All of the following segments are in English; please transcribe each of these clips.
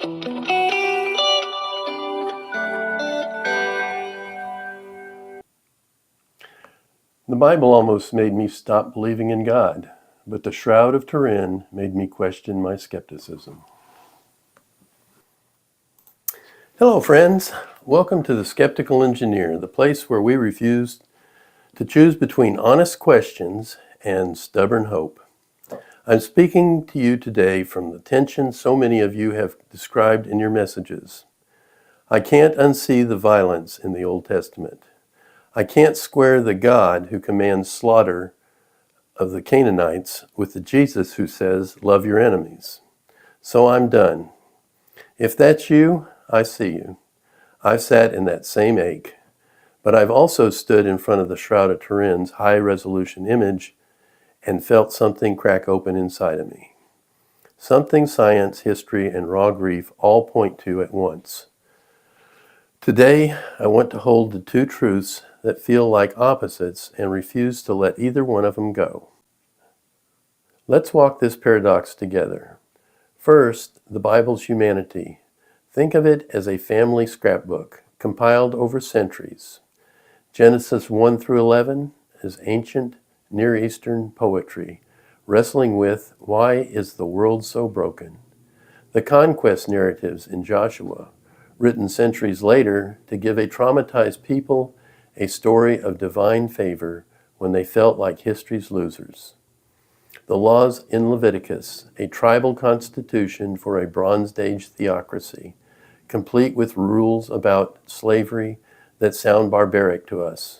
The Bible almost made me stop believing in God, but the Shroud of Turin made me question my skepticism. Hello, friends. Welcome to the Skeptical Engineer, the place where we refuse to choose between honest questions and stubborn hope. I'm speaking to you today from the tension so many of you have described in your messages. I can't unsee the violence in the Old Testament. I can't square the God who commands slaughter of the Canaanites with the Jesus who says, love your enemies. So I'm done. If that's you, I see you. I've sat in that same ache, but I've also stood in front of the Shroud of Turin's high-resolution image and felt something crack open inside of me. Something science, history, and raw grief all point to at once. Today, I want to hold the two truths that feel like opposites and refuse to let either one of them go. Let's walk this paradox together. First, the Bible's humanity. Think of it as a family scrapbook, compiled over centuries. Genesis 1 through 11 is ancient Near Eastern poetry, wrestling with why is the world so broken. The conquest narratives in Joshua, written centuries later to give a traumatized people a story of divine favor when they felt like history's losers. The laws in Leviticus, a tribal constitution for a Bronze Age theocracy, complete with rules about slavery that sound barbaric to us,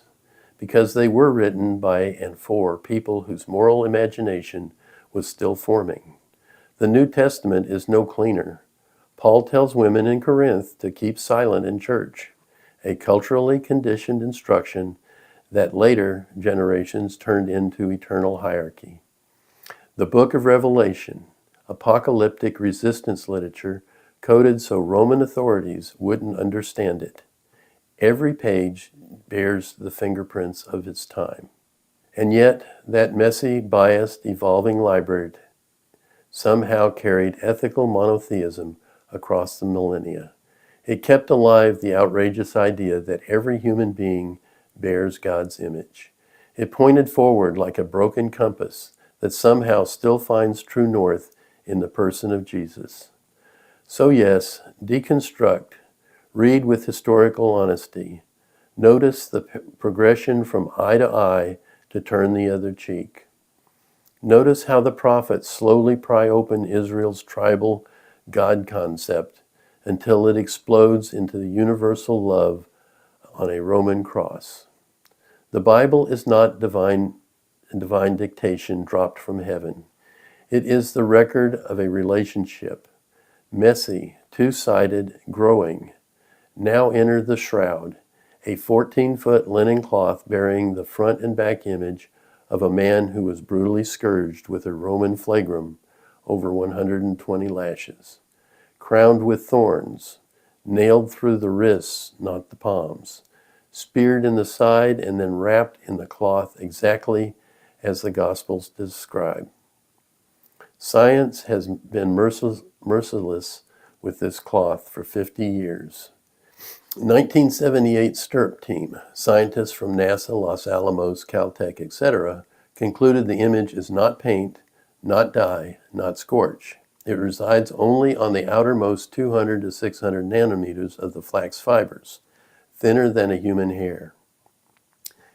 because they were written by and for people whose moral imagination was still forming. The New Testament is no cleaner. Paul tells women in Corinth to keep silent in church, a culturally conditioned instruction that later generations turned into eternal hierarchy. The book of Revelation, apocalyptic resistance literature coded so Roman authorities wouldn't understand it. Every page bears the fingerprints of its time. And yet, that messy, biased, evolving library somehow carried ethical monotheism across the millennia. It kept alive the outrageous idea that every human being bears God's image. It pointed forward like a broken compass that somehow still finds true north in the person of Jesus. So yes, deconstruct, read with historical honesty. Notice the progression from eye to eye to turn the other cheek. Notice how the prophets slowly pry open Israel's tribal God concept until it explodes into the universal love on a Roman cross. The Bible is not divine dictation dropped from heaven. It is the record of a relationship, messy, two-sided, growing. Now enter the shroud, a 14-foot linen cloth bearing the front and back image of a man who was brutally scourged with a Roman flagrum over 120 lashes, crowned with thorns, nailed through the wrists, not the palms, speared in the side, and then wrapped in the cloth exactly as the Gospels describe. Science has been merciless with this cloth for 50 years. 1978 STURP team, scientists from NASA, Los Alamos, Caltech, etc., concluded the image is not paint, not dye, not scorch. It resides only on the outermost 200 to 600 nanometers of the flax fibers, thinner than a human hair.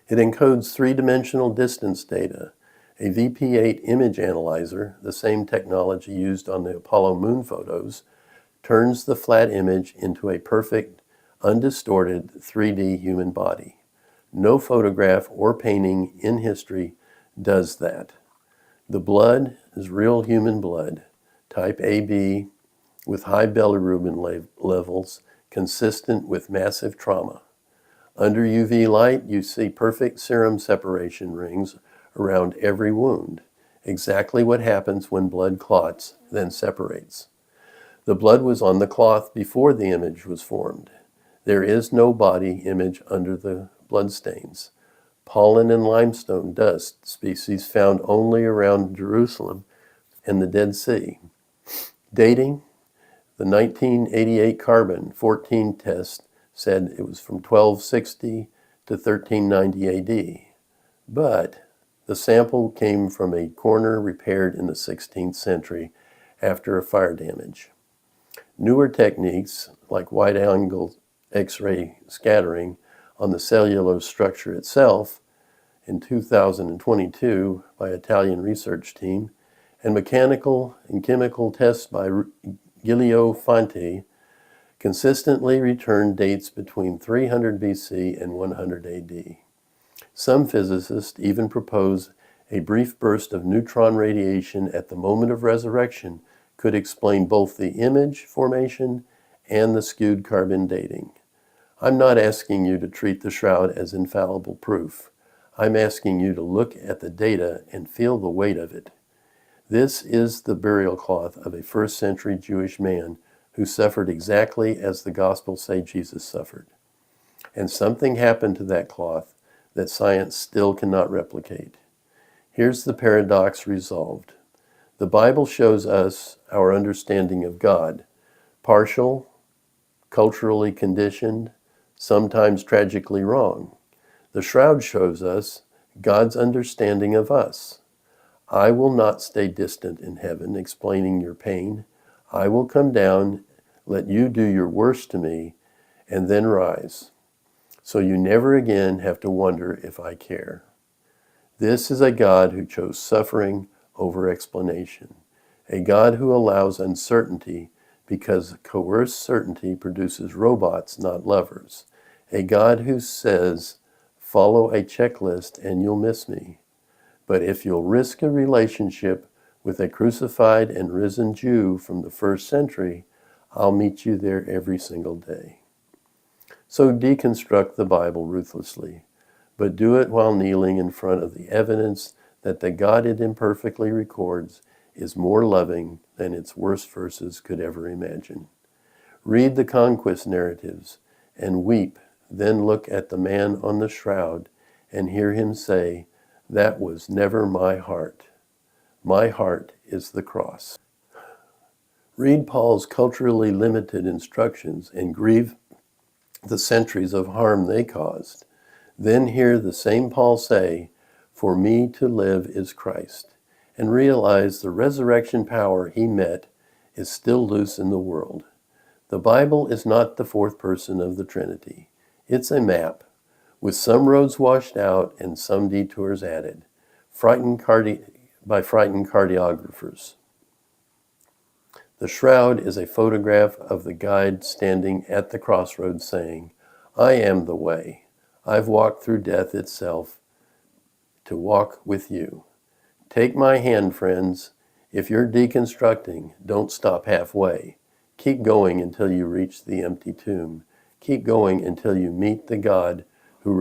It encodes three-dimensional distance data. A VP8 image analyzer, the same technology used on the Apollo moon photos, turns the flat image into a perfect, undistorted 3D human body. No photograph or painting in history does that. The blood is real human blood, type AB, with high bilirubin levels, consistent with massive trauma. Under UV light, you see perfect serum separation rings around every wound, exactly what happens when blood clots, then separates. The blood was on the cloth before the image was formed. There is no body image under the bloodstains. Pollen and limestone dust, species found only around Jerusalem and the Dead Sea. Dating, The 1988 carbon-14 test said it was from 1260 to 1390 AD, but the sample came from a corner repaired in the 16th century after a fire damage. Newer techniques, like wide-angle X-ray scattering on the cellulose structure itself in 2022 by Italian research team, and mechanical and chemical tests by Giulio Fanti, consistently return dates between 300 BC and 100 AD. Some physicists even propose a brief burst of neutron radiation at the moment of resurrection could explain both the image formation and the skewed carbon dating. I'm not asking you to treat the shroud as infallible proof. I'm asking you to look at the data and feel the weight of it. This is the burial cloth of a first-century Jewish man who suffered exactly as the Gospels say Jesus suffered. And something happened to that cloth that science still cannot replicate. Here's the paradox resolved. The Bible shows us our understanding of God, partial, culturally conditioned, sometimes tragically wrong. The shroud shows us God's understanding of us. I will not stay distant in heaven explaining your pain. I will come down, let you do your worst to me, and then rise. So you never again have to wonder if I care. This is a God who chose suffering over explanation. A God who allows uncertainty because coerced certainty produces robots, not lovers. A God who says, follow a checklist and you'll miss me. But if you'll risk a relationship with a crucified and risen Jew from the first century, I'll meet you there every single day. So deconstruct the Bible ruthlessly, but do it while kneeling in front of the evidence that the God it imperfectly records is more loving than its worst verses could ever imagine. Read the conquest narratives and weep, then look at the man on the shroud and hear him say, that was never my heart. My heart is the cross. Read Paul's culturally limited instructions and grieve the centuries of harm they caused. Then hear the same Paul say, for me to live is Christ, and realize the resurrection power he met is still loose in the world. The Bible is not the fourth person of the Trinity. It's a map, with some roads washed out and some detours added, by frightened cartographers. The shroud is a photograph of the guide standing at the crossroads saying, I am the way. I've walked through death itself to walk with you. Take my hand, friends. If you're deconstructing, don't stop halfway. Keep going until you reach the empty tomb. Keep going until you meet the God who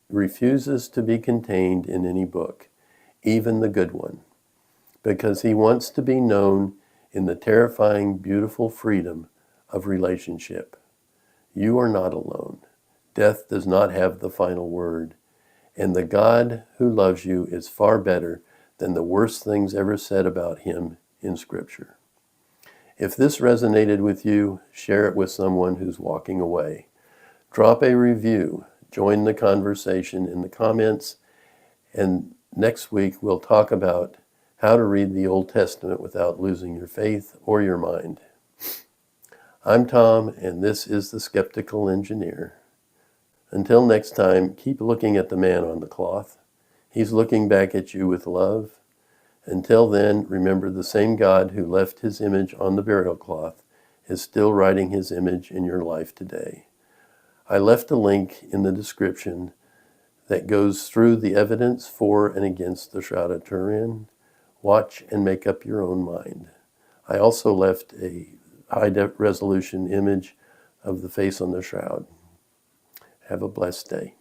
refuses to be contained in any book, even the good one, because he wants to be known in the terrifying, beautiful freedom of relationship. You are not alone. Death does not have the final word, and the God who loves you is far better than the worst things ever said about him in Scripture. If this resonated with you, share it with someone who's walking away. Drop a review, join the conversation in the comments, and next week we'll talk about how to read the Old Testament without losing your faith or your mind. I'm Tom, and this is the Skeptical Engineer. Until next time, keep looking at the man on the cloth. He's looking back at you with love. Until then, remember the same God who left his image on the burial cloth is still writing his image in your life today. I left a link in the description that goes through the evidence for and against the Shroud of Turin. Watch and make up your own mind. I also left a high-resolution image of the face on the shroud. Have a blessed day.